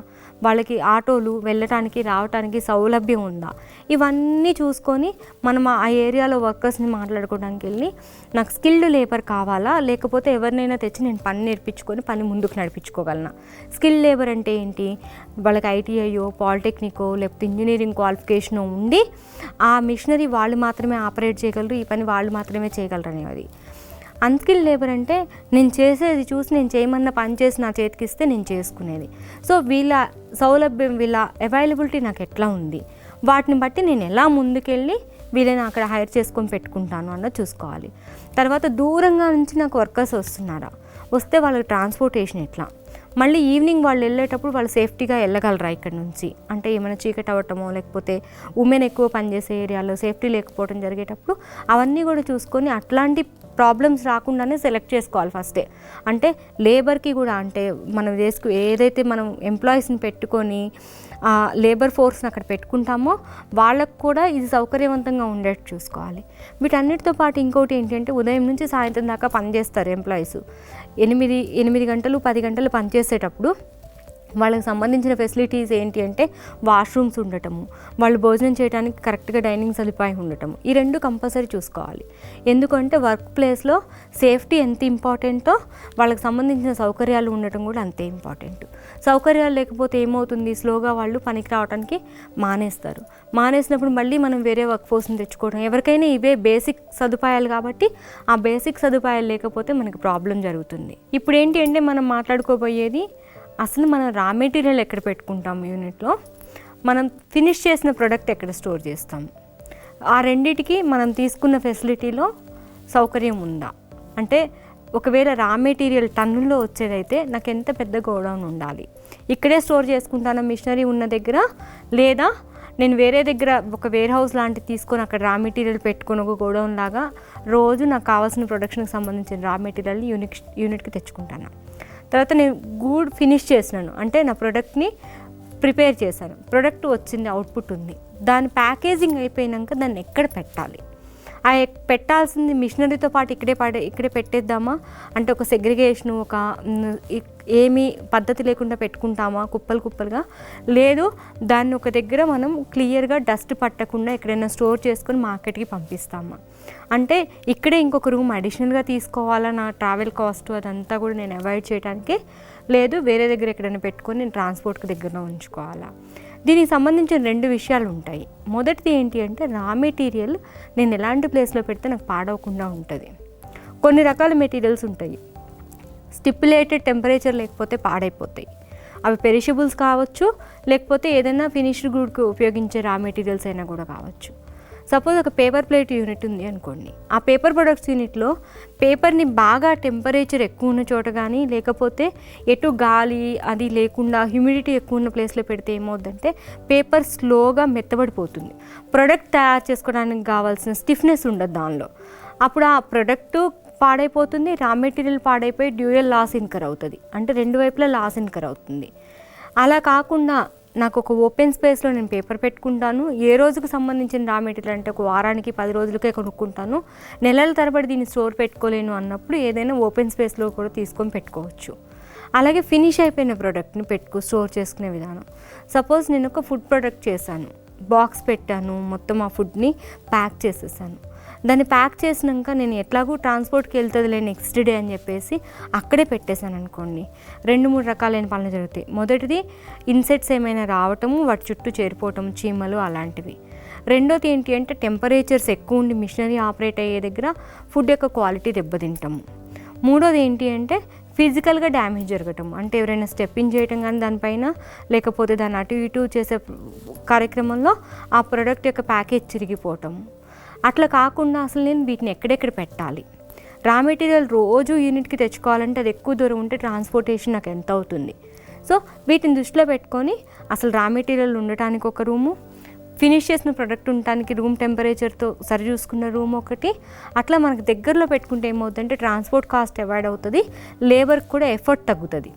వాళ్ళకి ఆటోలు వెళ్ళటానికి రావడానికి సౌలభ్యం ఉందా, ఇవన్నీ చూసుకొని మనం ఆ ఏరియాలో వర్కర్స్ని మాట్లాడుకోవడానికి వెళ్ళి నాకు స్కిల్డ్ లేబర్ కావాలా, లేకపోతే ఎవరినైనా తెచ్చి నేను పని నేర్పించుకొని పని ముందుకు నడిపించుకోగలనా. స్కిల్డ్ లేబర్ అంటే ఏంటి, వాళ్ళకి ఐటీఐయో పాలిటెక్నికో లేకపోతే ఇంజనీరింగ్ క్వాలిఫికేషనో ఉండి ఆ మిషనరీ వాళ్ళు మాత్రమే ఆపరేట్ చేయగలరు, ఈ పని వాళ్ళు మాత్రమే చేయగలరు అనేది. అన్స్కిల్ లేబర్ అంటే నేను చేసేది చూసి నేను చేయమన్న పని చేసి నా చేతికి ఇస్తే నేను చేసుకునేది. సో వీళ్ళ సౌలభ్యం, వీళ్ళ అవైలబిలిటీ నాకు ఎట్లా ఉంది, వాటిని బట్టి నేను ఎలా ముందుకెళ్ళి వీళ్ళని అక్కడ హైర్ చేసుకొని పెట్టుకుంటాను అన్నది చూసుకోవాలి. తర్వాత దూరంగా నుంచి నాకు వర్కర్స్ వస్తున్నారా, వస్తే వాళ్ళకి ట్రాన్స్పోర్టేషన్ ఎట్లా, మళ్ళీ ఈవినింగ్ వాళ్ళు వెళ్ళేటప్పుడు వాళ్ళు సేఫ్టీగా వెళ్ళగలరా ఇక్కడ నుంచి, అంటే ఏమైనా చీకటి అవ్వటమో లేకపోతే ఉమెన్ ఎక్కువ పనిచేసే ఏరియాలో సేఫ్టీ లేకపోవడం జరిగేటప్పుడు అవన్నీ కూడా చూసుకొని అట్లాంటి ప్రాబ్లమ్స్ రాకుండానే సెలెక్ట్ చేసుకోవాలి ఫస్టే. అంటే లేబర్కి కూడా, అంటే మనం ఏదైతే మనం ఎంప్లాయీస్ని పెట్టుకొని లేబర్ ఫోర్స్ని అక్కడ పెట్టుకుంటామో వాళ్ళకు కూడా ఇది సౌకర్యవంతంగా ఉండేట్టు చూసుకోవాలి. వీటన్నిటితో పాటు ఇంకోటి ఏంటంటే ఉదయం నుంచి సాయంత్రం దాకా పనిచేస్తారు ఎంప్లాయీస్, 8 గంటలు 10 గంటలు పనిచేసేటప్పుడు వాళ్ళకి సంబంధించిన ఫెసిలిటీస్ ఏంటి అంటే వాష్రూమ్స్ ఉండటము, వాళ్ళు భోజనం చేయడానికి కరెక్ట్గా డైనింగ్ సదుపాయం ఉండటము, ఈ రెండు కంపల్సరీ చూసుకోవాలి. ఎందుకంటే వర్క్ ప్లేస్లో సేఫ్టీ ఎంత ఇంపార్టెంటో వాళ్ళకి సంబంధించిన సౌకర్యాలు ఉండటం కూడా అంతే ఇంపార్టెంట్. సౌకర్యాలు లేకపోతే ఏమవుతుంది, స్లోగా వాళ్ళు పనికి రావడానికి మానేసినప్పుడు మళ్ళీ మనం వేరే వర్క్ ఫోర్స్ని తెచ్చుకోవడం, ఎవరికైనా ఇవే బేసిక్ సదుపాయాలు కాబట్టి ఆ బేసిక్ సదుపాయాలు లేకపోతే మనకి ప్రాబ్లం జరుగుతుంది. ఇప్పుడు ఏంటి అంటే మనం మాట్లాడుకోబోయేది అసలు మనం రా మెటీరియల్ ఎక్కడ పెట్టుకుంటాం యూనిట్లో, మనం ఫినిష్ చేసిన ప్రోడక్ట్ ఎక్కడ స్టోర్ చేస్తాం, ఆ రెండిటికి మనం తీసుకున్న ఫెసిలిటీలో సౌకర్యం ఉందా. అంటే ఒకవేళ రా మెటీరియల్ టన్నుల్లో వచ్చేదైతే నాకు ఎంత పెద్ద గోడౌన్ ఉండాలి, ఇక్కడే స్టోర్ చేసుకుంటాను మిషనరీ ఉన్న దగ్గర, లేదా నేను వేరే దగ్గర ఒక వేర్ హౌస్ లాంటివి తీసుకొని అక్కడ రా మెటీరియల్ పెట్టుకొని ఒక గోడౌన్ లాగా రోజు నాకు కావాల్సిన ప్రొడక్షన్కి సంబంధించిన రా మెటీరియల్ యూనిట్కి తెచ్చుకుంటాను. తర్వాత నేను గూడ్ ఫినిష్ చేసినాను, అంటే నా ప్రోడక్ట్ని ప్రిపేర్ చేశాను, ప్రోడక్ట్ వచ్చింది, అవుట్పుట్ ఉంది, దాని ప్యాకేజింగ్ అయిపోయినాక దాన్ని ఎక్కడ పెట్టాలి, ఆ పెట్టాల్సింది మిషనరీతో పాటు ఇక్కడే పెట్టేద్దామా, అంటే ఒక సెగ్రిగేషను ఒక ఏమీ పద్ధతి లేకుండా పెట్టుకుంటామా కుప్పలుగా, లేదు దాన్ని ఒక దగ్గర మనం క్లియర్గా డస్ట్ పట్టకుండా ఎక్కడైనా స్టోర్ చేసుకొని మార్కెట్కి పంపిస్తామా, అంటే ఇక్కడే ఇంకొక రూమ్ అడిషనల్గా తీసుకోవాలా, నా ట్రావెల్ కాస్ట్ అదంతా కూడా నేను అవాయిడ్ చేయడానికి, లేదు వేరే దగ్గర ఎక్కడైనా పెట్టుకొని నేను ట్రాన్స్పోర్ట్కి దగ్గరలో ఉంచుకోవాలా. దీనికి సంబంధించిన 2 విషయాలు ఉంటాయి. మొదటిది ఏంటి అంటే రా మెటీరియల్ నేను ఎలాంటి ప్లేస్లో పెడితే నాకు పాడవకుండా ఉంటుంది. కొన్ని రకాల మెటీరియల్స్ ఉంటాయి, స్టిప్యులేటెడ్ టెంపరేచర్ లేకపోతే పాడైపోతాయి, అవి పెరిషబుల్స్ కావచ్చు, లేకపోతే ఏదైనా ఫినిష్డ్ గుడ్కి ఉపయోగించే రా మెటీరియల్స్ అయినా కూడా కావచ్చు. సపోజ్ ఒక పేపర్ ప్లేట్ యూనిట్ ఉంది అనుకోండి, ఆ పేపర్ ప్రొడక్ట్స్ యూనిట్లో పేపర్ని బాగా టెంపరేచర్ ఎక్కువ ఉన్న చోట కానీ, లేకపోతే ఎటు గాలి అది లేకుండా హ్యూమిడిటీ ఎక్కువ ఉన్న ప్లేస్లో పెడితే ఏమవుతుందంటే పేపర్ స్లోగా మెత్తబడిపోతుంది, ప్రొడక్ట్ తయారు చేసుకోవడానికి కావాల్సిన స్టిఫ్నెస్ ఉండదు దానిలో, అప్పుడు ఆ ప్రొడక్టు పాడైపోతుంది, రా మెటీరియల్ పాడైపోయి డ్యూయల్ లాస్ ఇన్కర్ అవుతుంది, అంటే 2 వైపులా లాస్ ఇన్కర్ అవుతుంది. అలా కాకుండా నాకు ఒక ఓపెన్ స్పేస్లో నేను పేపర్ పెట్టుకుంటాను. ఏ రోజుకు సంబంధించిన రా మెటీరియల్ అంటే ఒక వారానికి 10 రోజులకే కొనుక్కుంటాను. నెలల తరబడి దీన్ని స్టోర్ పెట్టుకోలేను అన్నప్పుడు ఏదైనా ఓపెన్ స్పేస్లో కూడా తీసుకొని పెట్టుకోవచ్చు. అలాగే ఫినిష్ అయిపోయిన ప్రోడక్ట్ని స్టోర్ చేసుకునే విధానం. సపోజ్ నేను ఒక ఫుడ్ ప్రోడక్ట్ చేశాను, బాక్స్ పెట్టాను, మొత్తం ఆ ఫుడ్ని ప్యాక్ చేసేసాను. దాన్ని ప్యాక్ చేసినాక నేను ఎట్లాగూ ట్రాన్స్పోర్ట్కి వెళ్తుందిలే నెక్స్ట్ డే అని చెప్పేసి అక్కడే పెట్టేశాను అనుకోండి, 2-3 రకాలైన పనులు జరుగుతాయి. మొదటిది ఇన్సెక్ట్స్ ఏమైనా రావటము, వాటి చుట్టూ చేరిపోవటం, చీమలు అలాంటివి. రెండోది ఏంటి అంటే టెంపరేచర్స్ ఎక్కువ ఉండి మిషనరీ ఆపరేట్ అయ్యే దగ్గర ఫుడ్ యొక్క క్వాలిటీ దెబ్బతింటాము. మూడోది ఏంటి అంటే ఫిజికల్గా డ్యామేజ్ జరగటం, అంటే ఎవరైనా స్టెప్పింగ్ చేయటం కానీ దానిపైన, లేకపోతే దాన్ని అటు ఇటు చేసే కార్యక్రమంలో ఆ ప్రోడక్ట్ యొక్క ప్యాకేజ్ చిరిగిపోవటం. అట్లా కాకుండా అసలు నేను వీటిని ఎక్కడెక్కడ పెట్టాలి, రా మెటీరియల్ రోజు యూనిట్కి తెచ్చుకోవాలంటే అది ఎక్కువ దూరం ఉంటే ట్రాన్స్పోర్టేషన్ నాకు ఎంత అవుతుంది. సో వీటిని దృష్టిలో పెట్టుకొని అసలు రా మెటీరియల్ ఉండటానికి ఒక రూము, ఫినిష్ చేసిన ప్రోడక్ట్ ఉండటానికి రూమ్ టెంపరేచర్తో సరి చూసుకున్న రూమ్ ఒకటి. అట్లా మనకు దగ్గరలో పెట్టుకుంటే ఏమవుతుందంటే ట్రాన్స్పోర్ట్ కాస్ట్ అవాయిడ్ అవుతుంది, లేబర్కి కూడా ఎఫర్ట్ తగ్గుతుంది.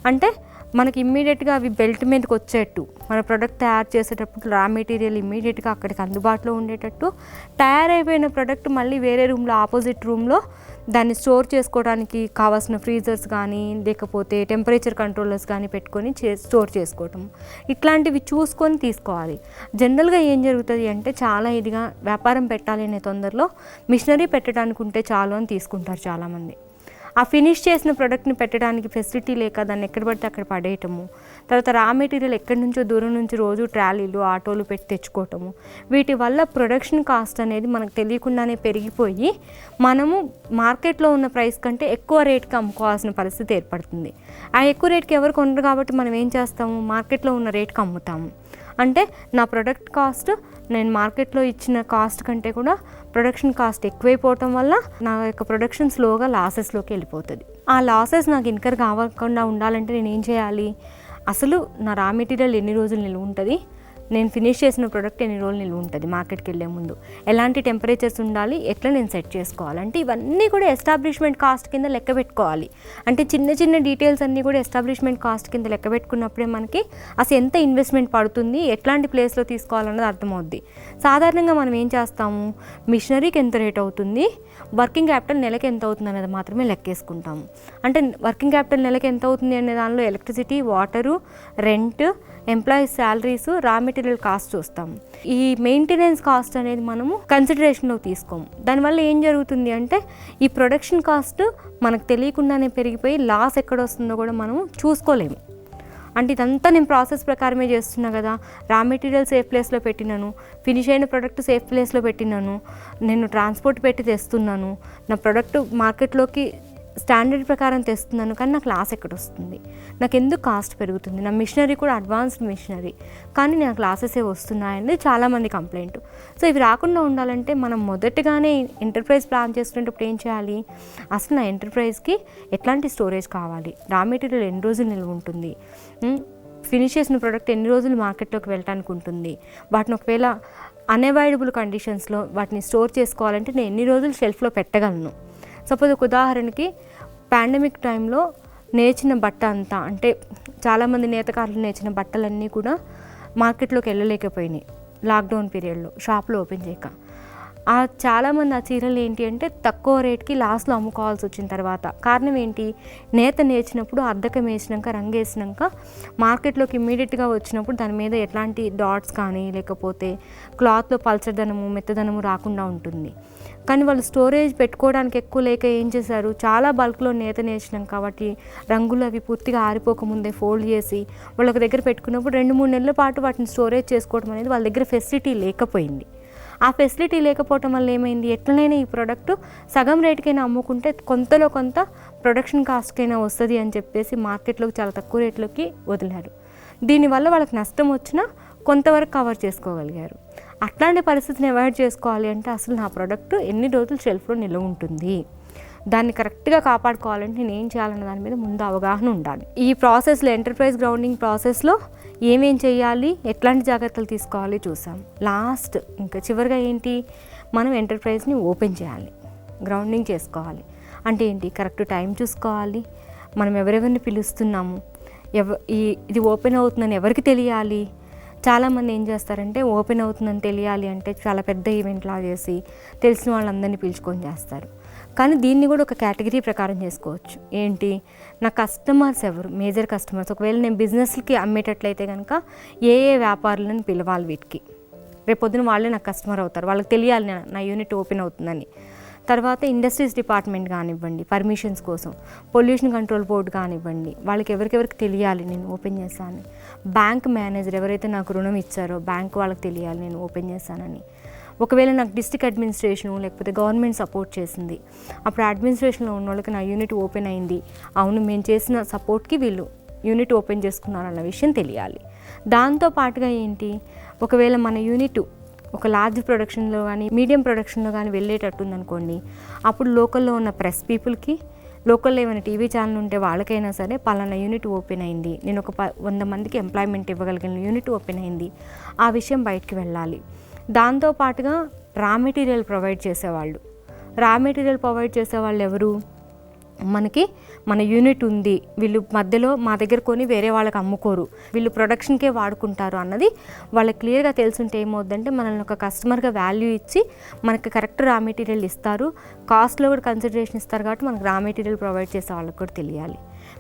అంటే మనకి ఇమ్మీడియట్గా అవి బెల్ట్ మీదకి వచ్చేట్టు, మన ప్రోడక్ట్ తయారు చేసేటప్పుడు రా మెటీరియల్ ఇమ్మీడియట్గా అక్కడికి అందుబాటులో ఉండేటట్టు, తయారైపోయిన ప్రోడక్ట్ మళ్ళీ వేరే రూమ్లో ఆపోజిట్ రూమ్లో దాన్ని స్టోర్ చేసుకోవడానికి కావాల్సిన ఫ్రీజర్స్ కానీ లేకపోతే టెంపరేచర్ కంట్రోలర్స్ కానీ పెట్టుకొని స్టోర్ చేసుకోవటం, ఇట్లాంటివి చూసుకొని తీసుకోవాలి. జనరల్గా ఏం జరుగుతుంది అంటే చాలా ఇదిగా వ్యాపారం పెట్టాలి అనే తొందరలో మిషనరీ పెట్టడానికి ఉంటే చాలు అని తీసుకుంటారు చాలామంది. ఆ ఫినిష్ చేసిన ప్రోడక్ట్ని పెట్టడానికి ఫెసిలిటీ లేక దాన్ని ఎక్కడ పడితే అక్కడ పడేయటము, తర్వాత రా మెటీరియల్ ఎక్కడి నుంచో దూరం నుంచి రోజు ట్రాలీలు ఆటోలు పెట్టి తెచ్చుకోవటము, వీటి వల్ల ప్రొడక్షన్ కాస్ట్ అనేది మనకు తెలియకుండానే పెరిగిపోయి మనము మార్కెట్లో ఉన్న ప్రైస్ కంటే ఎక్కువ రేట్కి అమ్ముకోవాల్సిన పరిస్థితి ఏర్పడుతుంది. ఆ ఎక్కువ రేట్కి ఎవరు కొనరు కాబట్టి మనం ఏం చేస్తాము, మార్కెట్లో ఉన్న రేట్కి అమ్ముతాము. అంటే నా ప్రొడక్ట్ కాస్ట్ నేను మార్కెట్లో ఇచ్చిన కాస్ట్ కంటే కూడా ప్రొడక్షన్ కాస్ట్ ఎక్కువైపోవటం వల్ల నా యొక్క ప్రొడక్షన్ స్లోగా లాసెస్లోకి వెళ్ళిపోతుంది. ఆ లాసెస్ నాకు ఇన్కర్ కావకుండా ఉండాలంటే నేను ఏం చేయాలి, అసలు నా రా మెటీరియల్ ఎన్ని రోజులు నిల్వ ఉంటుంది, నేను ఫినిష్ చేసిన ప్రోడక్ట్ ఎన్ని రోజులు నిల్వ ఉంటుంది, మార్కెట్కి వెళ్ళే ముందు ఎలాంటి టెంపరేచర్స్ ఉండాలి, ఎట్లా నేను సెట్ చేసుకోవాలి, అంటే ఇవన్నీ కూడా ఎస్టాబ్లిష్మెంట్ కాస్ట్ కింద లెక్క పెట్టుకోవాలి. అంటే చిన్న చిన్న డీటెయిల్స్ అన్నీ కూడా ఎస్టాబ్లిష్మెంట్ కాస్ట్ కింద లెక్క పెట్టుకున్నప్పుడే మనకి అసలు ఎంత ఇన్వెస్ట్మెంట్ పడుతుంది, ఎట్లాంటి ప్లేస్లో తీసుకోవాలన్నది అర్థమవుద్ది. సాధారణంగా మనం ఏం చేస్తాము, మిషనరీకి ఎంత రేట్ అవుతుంది, వర్కింగ్ క్యాపిటల్ నెలకి ఎంత అవుతుంది అనేది మాత్రమే లెక్కేసుకుంటాము. అంటే వర్కింగ్ క్యాపిటల్ నెలకి ఎంత అవుతుంది అనే దానిలో electricity, water, rent, employees salaries, raw material cost చూస్తాము. ఈ మెయింటెనెన్స్ కాస్ట్ అనేది మనము కన్సిడరేషన్లో తీసుకోము. దానివల్ల ఏం జరుగుతుంది అంటే ఈ ప్రొడక్షన్ కాస్ట్ మనకు తెలియకుండానే పెరిగిపోయి లాస్ ఎక్కడ వస్తుందో కూడా మనము చూసుకోలేము. అంటే ఇదంతా నేను ప్రాసెస్ ప్రకారమే చేస్తున్నా కదా, రా మెటీరియల్ సేఫ్ ప్లేస్లో పెట్టినాను, ఫినిష్ అయిన ప్రోడక్ట్ సేఫ్ ప్లేస్లో పెట్టినాను, నేను ట్రాన్స్పోర్ట్ పెట్టి తెస్తున్నాను, నా ప్రోడక్ట్ మార్కెట్లోకి స్టాండర్డ్ ప్రకారం తెస్తున్నాను, కానీ నాకు లాస్ ఎక్కడ వస్తుంది, నాకు ఎందుకు కాస్ట్ పెరుగుతుంది, నా మిషనరీ కూడా అడ్వాన్స్డ్ మిషనరీ కానీ నాకు లాసెసే వస్తున్నాయని చాలామంది కంప్లైంట్. సో ఇవి రాకుండా ఉండాలంటే మనం మొదటగానే ఎంటర్ప్రైజ్ ప్లాన్ చేసుకునేటప్పుడు ఏం చేయాలి, అసలు నా ఎంటర్ప్రైజ్కి ఎట్లాంటి స్టోరేజ్ కావాలి, రా మెటీరియల్ ఎన్ని రోజులు నిల్వ ఉంటుంది, ఫినిష్ చేసిన ప్రోడక్ట్ ఎన్ని రోజులు మార్కెట్లోకి వెళ్ళటానికి ఉంటుంది, వాటిని ఒకవేళ అన్అవాయిడబుల్ కండిషన్స్లో వాటిని స్టోర్ చేసుకోవాలంటే నేను ఎన్ని రోజులు షెల్ఫ్లో పెట్టగలను. సపోజ్ ఒక ఉదాహరణకి పాండమిక్ టైంలో నేర్చిన బట్ట అంతా, అంటే చాలామంది నేతకారులు నేర్చిన బట్టలన్నీ కూడా మార్కెట్లోకి వెళ్ళలేకపోయినాయి లాక్డౌన్ పీరియడ్లో, షాప్లో ఓపెన్ చేయక. చాలామంది ఆ చీరలు ఏంటి అంటే తక్కువ రేట్కి లాస్ట్లో అమ్ముకోవాల్సి వచ్చిన తర్వాత కారణం ఏంటి, నేత నేర్చినప్పుడు అద్దకం వేసినాక రంగు వేసినాక మార్కెట్లోకి ఇమ్మీడియట్గా వచ్చినప్పుడు దాని మీద ఎట్లాంటి డాట్స్ కానీ లేకపోతే క్లాత్లో పల్చదనము మెత్తదనము రాకుండా ఉంటుంది. కానీ వాళ్ళు స్టోరేజ్ పెట్టుకోవడానికి ఎక్కువ లేక ఏం చేశారు, చాలా బల్క్లో నేత నేర్చినాం కాబట్టి రంగులు అవి పూర్తిగా ఆరిపోకముందే ఫోల్డ్ చేసి వాళ్ళ దగ్గర పెట్టుకున్నప్పుడు 2-3 నెలల పాటు వాటిని స్టోరేజ్ చేసుకోవడం అనేది వాళ్ళ దగ్గర ఫెసిలిటీ లేకపోయింది. ఆ ఫెసిలిటీ లేకపోవటం వల్ల ఏమైంది, ఎట్లనైనా ఈ ప్రోడక్ట్ సగం రేటుకైనా అమ్ముకుంటే కొంతలో కొంత ప్రొడక్షన్ కాస్ట్కైనా వస్తుంది అని చెప్పేసి మార్కెట్లోకి చాలా తక్కువ రేట్లోకి వదిలారు. దీనివల్ల వాళ్ళకి నష్టం వచ్చినా కొంతవరకు కవర్ చేసుకోగలిగారు. అట్లాంటి పరిస్థితిని అవాయిడ్ చేసుకోవాలి అంటే అసలు నా ప్రోడక్ట్ ఎన్ని రోజులు షెల్ఫ్లో నిల్వ ఉంటుంది, దాన్ని కరెక్ట్గా కాపాడుకోవాలంటే నేను ఏం చేయాలన్న దాని మీద ముందు అవగాహన ఉండాలి. ఈ ప్రాసెస్లో ఎంటర్ప్రైజ్ గ్రౌండింగ్ ప్రాసెస్లో ఏమేం చేయాలి, ఎట్లాంటి జాగ్రత్తలు తీసుకోవాలి చూసాం. లాస్ట్ ఇంకా చివరిగా ఏంటి, మనం ఎంటర్ప్రైజ్ని ఓపెన్ చేయాలి, గ్రౌండింగ్ చేసుకోవాలి. అంటే ఏంటి, కరెక్ట్ టైం చూసుకోవాలి, మనం ఎవరెవరిని పిలుస్తున్నాము, ఇది ఓపెన్ అవుతుందని ఎవరికి తెలియాలి? చాలామంది ఏం చేస్తారంటే ఓపెన్ అవుతుందని తెలియాలి అంటే చాలా పెద్ద ఈవెంట్లా చేసి తెలిసిన వాళ్ళందరినీ పిలుచుకొని చేస్తారు. కానీ దీన్ని కూడా ఒక కేటగిరీ ప్రకారం చేసుకోవచ్చు. ఏంటి, నా కస్టమర్స్ ఎవరు, మేజర్ కస్టమర్స్. ఒకవేళ నేను బిజినెస్కి అమ్మేటట్లయితే కనుక ఏ వ్యాపారులను పిలవాలి వీటికి, రేపొద్దున వాళ్ళే నాకు కస్టమర్ అవుతారు, వాళ్ళకి తెలియాలి నా యూనిట్ ఓపెన్ అవుతుందని. తర్వాత ఇండస్ట్రీస్ డిపార్ట్మెంట్ కానివ్వండి, పర్మిషన్స్ కోసం, పొల్యూషన్ కంట్రోల్ బోర్డు కానివ్వండి, వాళ్ళకి ఎవరికెవరికి తెలియాలి నేను ఓపెన్ చేశాను. బ్యాంక్ మేనేజర్ ఎవరైతే నాకు రుణం ఇచ్చారో బ్యాంక్ వాళ్ళకి తెలియాలి నేను ఓపెన్ చేశానని. ఒకవేళ నాకు డిస్ట్రిక్ట్ అడ్మినిస్ట్రేషను లేకపోతే గవర్నమెంట్ సపోర్ట్ చేసింది, అప్పుడు అడ్మినిస్ట్రేషన్లో ఉన్న వాళ్ళకి నా యూనిట్ ఓపెన్ అయింది, అవును మేము చేసిన సపోర్ట్కి వీళ్ళు యూనిట్ ఓపెన్ చేసుకున్నారన్న విషయం తెలియాలి. దాంతో పాటుగా ఏంటి, ఒకవేళ మన యూనిట్ ఒక లార్జ్ ప్రొడక్షన్లో కానీ మీడియం ప్రొడక్షన్లో కానీ వెళ్ళేటట్టు ఉందనుకోండి, అప్పుడు లోకల్లో ఉన్న ప్రెస్ పీపుల్కి, లోకల్లో ఏమైనా టీవీ ఛానల్ ఉంటే వాళ్ళకైనా సరే పలానా యూనిట్ ఓపెన్ అయింది, నేను ఒక 100 మందికి ఎంప్లాయ్మెంట్ ఇవ్వగలిగిన యూనిట్ ఓపెన్ అయింది, ఆ విషయం బయటికి వెళ్ళాలి. దాంతోపాటుగా రా మెటీరియల్ ప్రొవైడ్ చేసేవాళ్ళు ఎవరు, మనకి మన యూనిట్ ఉంది, వీళ్ళు మధ్యలో మా దగ్గర కొని వేరే వాళ్ళకి అమ్ముకోరు, వీళ్ళు ప్రొడక్షన్కే వాడుకుంటారు అన్నది వాళ్ళకి క్లియర్గా తెలుసుంటే ఏమవుద్దంటే మనల్ని ఒక కస్టమర్గా వాల్యూ ఇచ్చి మనకి కరెక్ట్ రా మెటీరియల్ ఇస్తారు, కాస్ట్లో కూడా కన్సిడరేషన్ ఇస్తారు. కాబట్టి మనకు రా మెటీరియల్ ప్రొవైడ్ చేసే వాళ్ళకి కూడా తెలియాలి.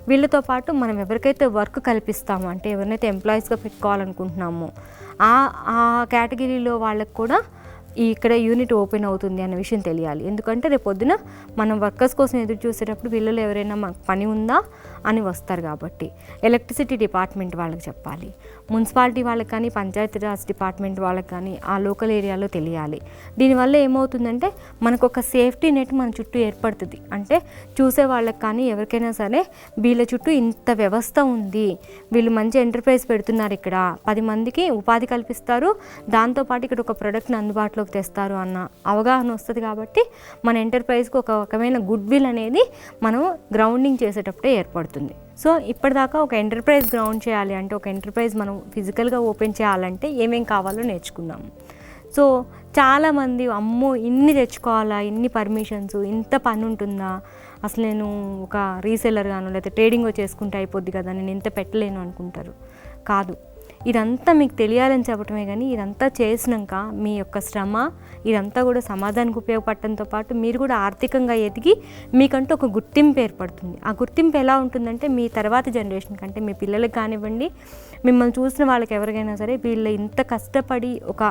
వీళ్ళతో పాటు మనం ఎవరికైతే వర్క్ కల్పిస్తామో, అంటే ఎవరినైతే ఎంప్లాయీస్గా పెట్టుకోవాలనుకుంటున్నామో ఆ కేటగిరీలో వాళ్ళకి కూడా ఇక్కడ యూనిట్ ఓపెన్ అవుతుంది అనే విషయం తెలియాలి. ఎందుకంటే రేపు పొద్దున మనం వర్కర్స్ కోసం ఎదురు చూసేటప్పుడు వీళ్ళలో ఎవరైనా మాకు పని ఉందా అని వస్తారు. కాబట్టి ఎలక్ట్రిసిటీ డిపార్ట్మెంట్ వాళ్ళకి చెప్పాలి, మున్సిపాలిటీ వాళ్ళకి కానీ పంచాయతీరాజ్ డిపార్ట్మెంట్ వాళ్ళకి కానీ ఆ లోకల్ ఏరియాలో తెలియాలి. దీనివల్ల ఏమవుతుందంటే మనకు ఒక సేఫ్టీ నెట్ మన చుట్టూ ఏర్పడుతుంది. అంటే చూసే వాళ్ళకి కానీ ఎవరికైనా సరే వీళ్ళ చుట్టూ ఇంత వ్యవస్థ ఉంది, వీళ్ళు మంచి ఎంటర్ప్రైజ్ పెడుతున్నారు, ఇక్కడ 10 మందికి ఉపాధి కల్పిస్తారు, దాంతోపాటు ఇక్కడ ఒక ప్రోడక్ట్ని అందుబాటులోకి తెస్తారు అన్న అవగాహన వస్తుంది. కాబట్టి మన ఎంటర్ప్రైజ్కి ఒక రకమైన గుడ్ విల్ అనేది మనం గ్రౌండింగ్ చేసేటప్పుడే ఏర్పడుతుంది. సో ఇప్పటిదాకా ఒక ఎంటర్ప్రైజ్ గ్రౌండ్ చేయాలి అంటే, ఒక ఎంటర్ప్రైజ్ మనం ఫిజికల్గా ఓపెన్ చేయాలంటే ఏమేం కావాలో నేర్చుకున్నాము. సో చాలామంది అమ్మో ఇన్ని తెచ్చుకోవాలా, ఇన్ని పర్మిషన్స్, ఇంత పని ఉంటుందా, అసలు నేను ఒక రీసెల్లర్ గాను లేకపోతే ట్రేడింగ్ చేసుకుంటే అయిపోద్ది కదా, నేను ఇంత పెట్టలేను అనుకుంటారు. కాదు, ఇదంతా మీకు తెలియాలని చెప్పడమే కానీ ఇదంతా చేసినాక మీ యొక్క శ్రమ ఇదంతా కూడా సమాజానికి ఉపయోగపడటంతో పాటు మీరు కూడా ఆర్థికంగా ఎదిగి మీకంటూ ఒక గుర్తింపు ఏర్పడుతుంది. ఆ గుర్తింపు ఎలా ఉంటుందంటే మీ తర్వాత జనరేషన్ కంటే మీ పిల్లలకు కానివ్వండి, మిమ్మల్ని చూసిన వాళ్ళకి ఎవరికైనా సరే వీళ్ళు ఇంత కష్టపడి ఒక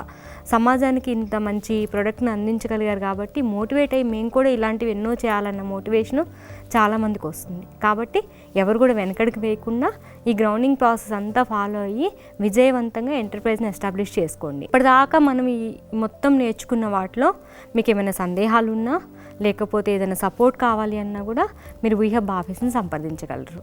సమాజానికి ఇంత మంచి ప్రోడక్ట్ని అందించగలిగారు కాబట్టి మోటివేట్ అయ్యి మేము కూడా ఇలాంటివి ఎన్నో చేయాలన్న మోటివేషను చాలామందికి వస్తుంది. కాబట్టి ఎవరు కూడా వెనకడికి వేయకుండా ఈ గ్రౌండింగ్ ప్రాసెస్ అంతా ఫాలో అయ్యి విజయవంతంగా ఎంటర్ప్రైజ్ని ఎస్టాబ్లిష్ చేసుకోండి. ఇప్పటిదాకా మనం ఈ మొత్తం నేర్చుకున్న వాటిలో మీకు ఏమైనా సందేహాలు ఉన్నా లేకపోతే ఏదైనా సపోర్ట్ కావాలి అన్నా కూడా మీరు వీ హబ్ ఆఫీస్ని సంప్రదించగలరు.